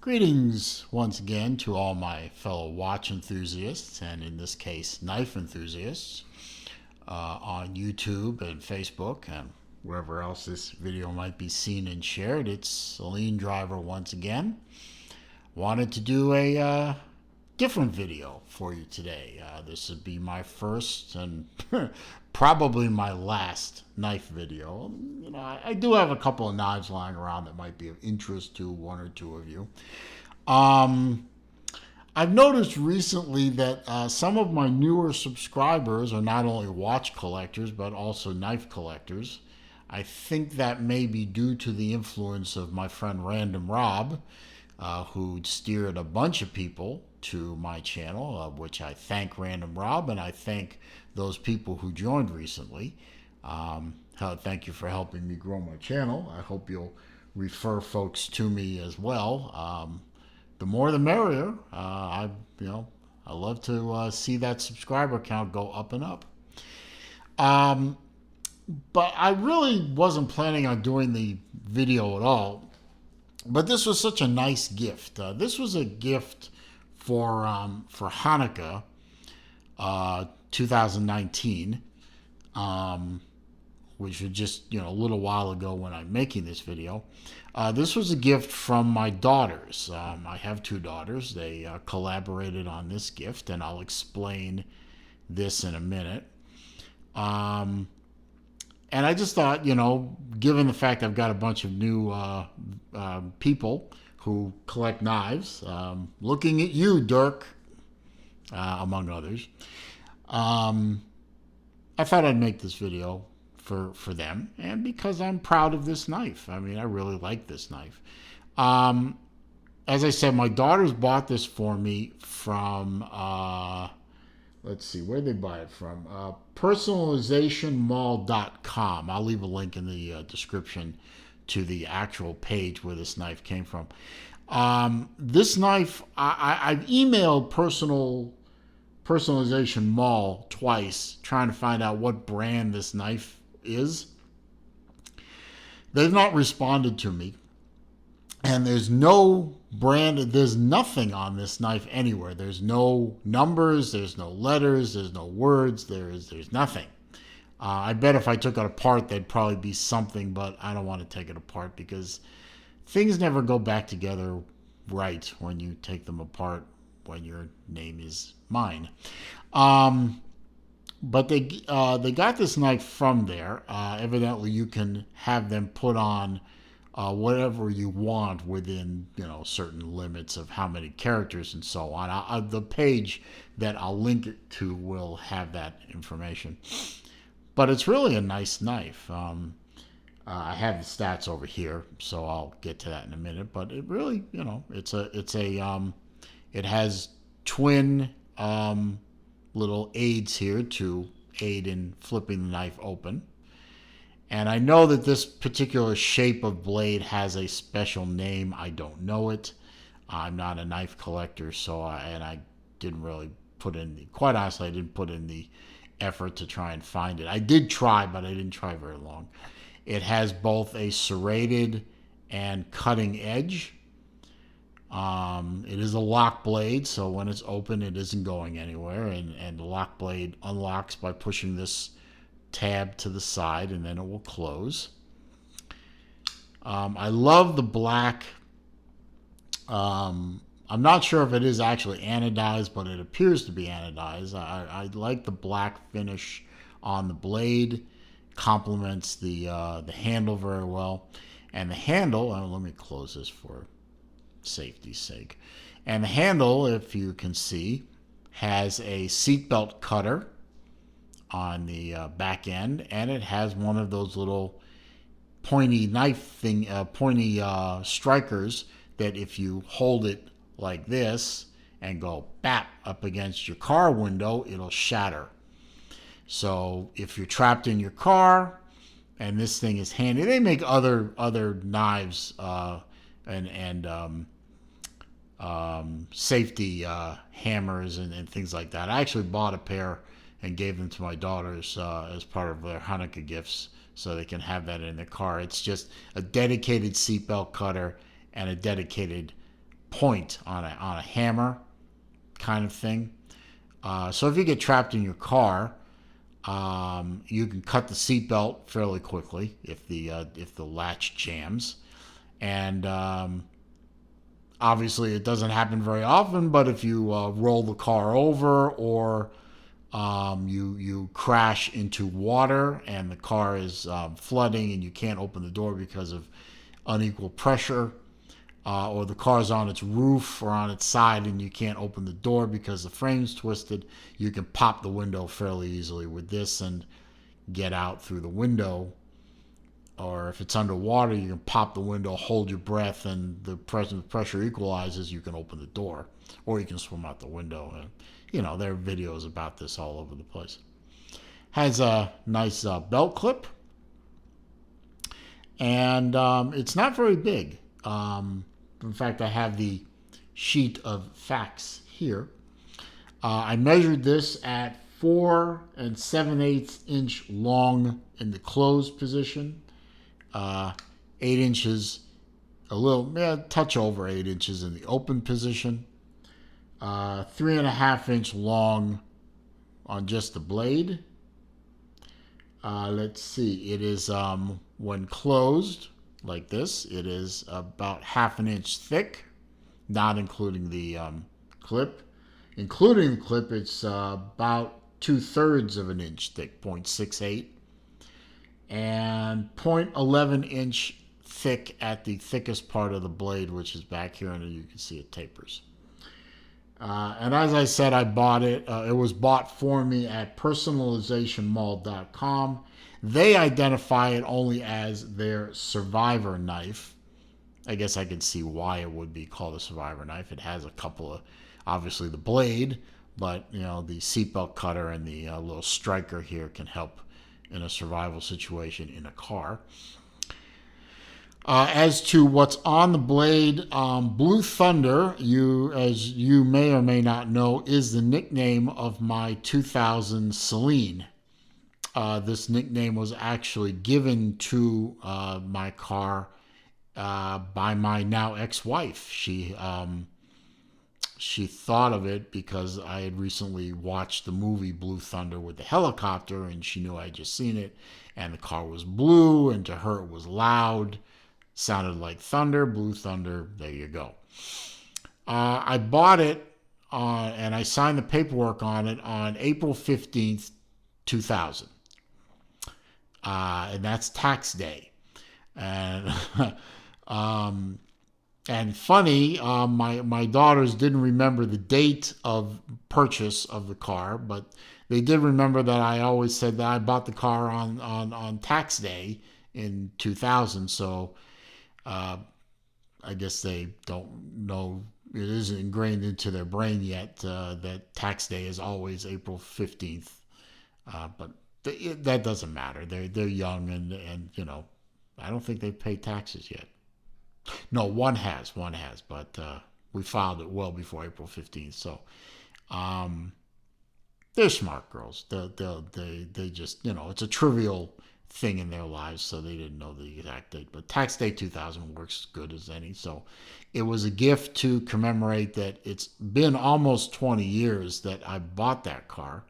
Greetings once again to all my fellow watch enthusiasts, and in this case, knife enthusiasts, on YouTube and Facebook and wherever else this video might be seen and shared. It's Celine Driver once again. Wanted to do a different video for you today. This would be my first and probably my last knife video. I do have a couple of knives lying around that might be of interest to one or two of you. I've noticed recently that some of my newer subscribers are not only watch collectors but also knife collectors. I think that may be due to the influence of my friend Random Rob, who steered a bunch of people to my channel, which I thank Random Rob, and I thank those people who joined recently. Thank you for helping me grow my channel. I hope you'll refer folks to me as well. The more the merrier. I love to see that subscriber count go up and up. But I really wasn't planning on doing the video at all. But this was such a nice gift. This was a gift for Hanukkah 2019, which was just a little while ago when I'm making this video. This was a gift from my daughters. I have two daughters. They collaborated on this gift, and I'll explain this in a minute. And I just thought, given the fact I've got a bunch of new people who collect knives, looking at you, Dirk, among others, I thought I'd make this video for them, and because I'm proud of this knife. I mean, I really like this knife. As I said, my daughters bought this for me from, let's see, where'd they buy it from? Personalizationmall.com. I'll leave a link in the description to the actual page where this knife came from. This knife, I've emailed Personalization Mall twice trying to find out what brand this knife is. They've not responded to me. And there's no brand, there's nothing on this knife anywhere. There's no numbers, there's no letters, there's no words, there's nothing. I bet if I took it apart, there'd probably be something, but I don't want to take it apart because things never go back together right when you take them apart when your name is mine. But they got this knife from there. Evidently, you can have them put on whatever you want within certain limits of how many characters and so on. The page that I'll link it to will have that information. But it's really a nice knife. I have the stats over here, so I'll get to that in a minute. But it really, it has twin little aids here to aid in flipping the knife open. And I know that this particular shape of blade has a special name. I don't know it. I'm not a knife collector, so I didn't really put in quite honestly, I didn't put in the effort to try and find it. I did try, but I didn't try very long. It has both a serrated and cutting edge. It is a lock blade, so when it's open, it isn't going anywhere, and the lock blade unlocks by pushing this tab to the side, and then it will close. I love the black. I'm not sure if it is actually anodized, but it appears to be anodized. I like the black finish on the blade. Complements the handle very well. And the handle, let me close this for safety's sake. And the handle, if you can see, has a seatbelt cutter on the back end, and it has one of those little pointy knife thing, pointy strikers that if you hold it like this and go bap up against your car window, it'll shatter. So if you're trapped in your car and this thing is handy, they make other knives and safety hammers and things like that. I actually bought a pair and gave them to my daughters as part of their Hanukkah gifts so they can have that in their car. It's just a dedicated seatbelt cutter and a dedicated point on a hammer kind of thing. So if you get trapped in your car, you can cut the seatbelt fairly quickly if the latch jams, and obviously it doesn't happen very often. But if you roll the car over, or you crash into water and the car is flooding and you can't open the door because of unequal pressure, or the car's on its roof or on its side and you can't open the door because the frame's twisted, you can pop the window fairly easily with this and get out through the window. Or if it's underwater, you can pop the window, hold your breath, and the pressure equalizes, you can open the door. Or you can swim out the window. And, there are videos about this all over the place. Has a nice belt clip. And it's not very big. In fact, I have the sheet of facts here. I measured this at 4 7/8 inch long in the closed position, 8 inches, touch over 8 inches in the open position, 3.5 inch long on just the blade. Let's see, it is when closed like this, it is about 1/2 inch thick, not including the clip. Including the clip, it's about 2/3 of an inch thick, 0.68, and 0.11 inch thick at the thickest part of the blade, which is back here, and you can see it tapers. And as I said, I bought it. It was bought for me at personalizationmall.com. They identify it only as their survivor knife. I guess I can see why it would be called a survivor knife. It has a couple of, obviously the blade, but the seatbelt cutter and the little striker here can help in a survival situation in a car. As to what's on the blade, Blue Thunder, as you may or may not know, is the nickname of my 2000 Celine. This nickname was actually given to my car by my now ex-wife. She thought of it because I had recently watched the movie Blue Thunder with the helicopter, and she knew I had just seen it, and the car was blue, and to her it was loud, sounded like thunder. Blue Thunder, there you go. I bought it and I signed the paperwork on it on April 15th, 2000. And that's tax day. And and funny, my daughters didn't remember the date of purchase of the car, but they did remember that I always said that I bought the car on tax day in 2000. So I guess they don't know, it isn't ingrained into their brain yet that tax day is always April 15th. But that doesn't matter. They're young, and I don't think they've paid taxes yet. No, one has, but we filed it well before April 15th. So they're smart girls. They just, it's a trivial thing in their lives, so they didn't know the exact date. But tax day 2000 works as good as any. So it was a gift to commemorate that it's been almost 20 years that I bought that car.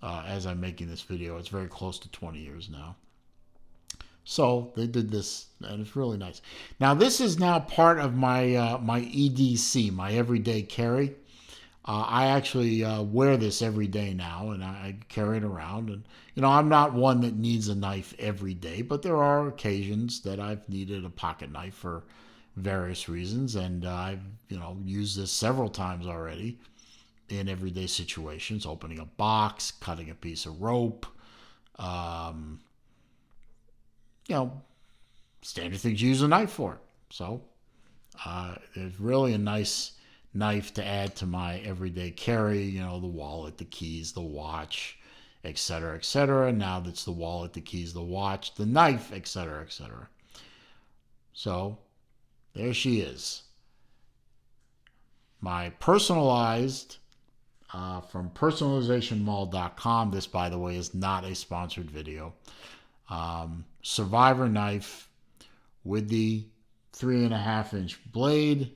As I'm making this video, it's very close to 20 years now. So they did this, and it's really nice. Now this is now part of my my EDC, my everyday carry. I actually wear this every day now, and I carry it around. And I'm not one that needs a knife every day, but there are occasions that I've needed a pocket knife for various reasons, and I've used this several times already in everyday situations, opening a box, cutting a piece of rope, standard things you use a knife for. So it's really a nice knife to add to my everyday carry, the wallet, the keys, the watch, etc., etc. Now that's the wallet, the keys, the watch, the knife, etc., etc. So there she is. My personalized, from personalizationmall.com. This, by the way, is not a sponsored video. Survivor knife with the 3.5 inch blade,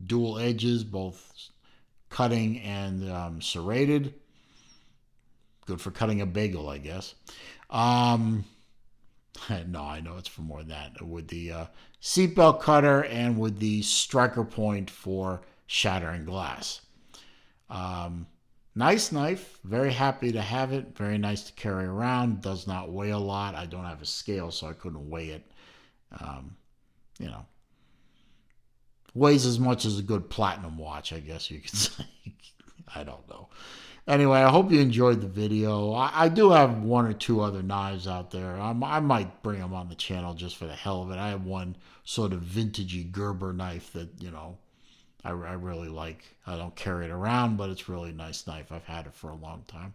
dual edges, both cutting and serrated. Good for cutting a bagel, I guess. Um, no, I know it's for more than that. With the seatbelt cutter and with the striker point for shattering glass. Um, Nice knife. Very happy to have it. Very nice to carry around. Does not weigh a lot. I don't have a scale, so I couldn't weigh it. Um, you know, weighs as much as a good platinum watch, I guess you could say. I don't know. Anyway, I hope you enjoyed the video. I do have one or two other knives out there. I might bring them on the channel just for the hell of it. I have one sort of vintagey Gerber knife that, I really like. I don't carry it around, but it's really a nice knife. I've had it for a long time.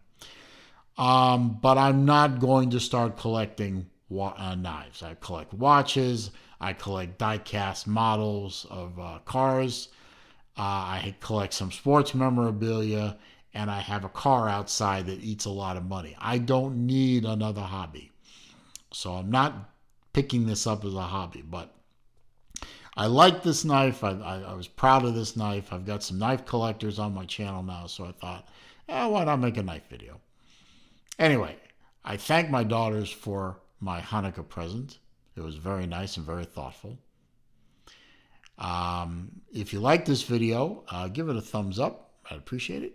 But I'm not going to start collecting knives. I collect watches. I collect die-cast models of cars. I collect some sports memorabilia, and I have a car outside that eats a lot of money. I don't need another hobby. So I'm not picking this up as a hobby, but I like this knife. I was proud of this knife. I've got some knife collectors on my channel now, so I thought, why not make a knife video? Anyway, I thank my daughters for my Hanukkah present. It was very nice and very thoughtful. If you like this video, give it a thumbs up. I'd appreciate it.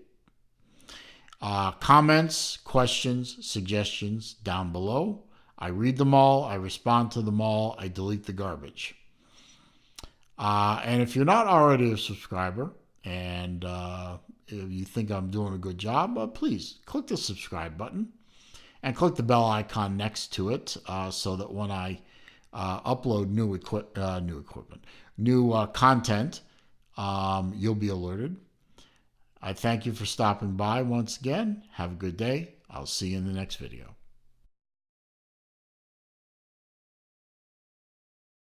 Comments, questions, suggestions down below. I read them all. I respond to them all. I delete the garbage. And if you're not already a subscriber and if you think I'm doing a good job, please click the subscribe button and click the bell icon next to it so that when I upload new content, you'll be alerted. I thank you for stopping by once again. Have a good day. I'll see you in the next video.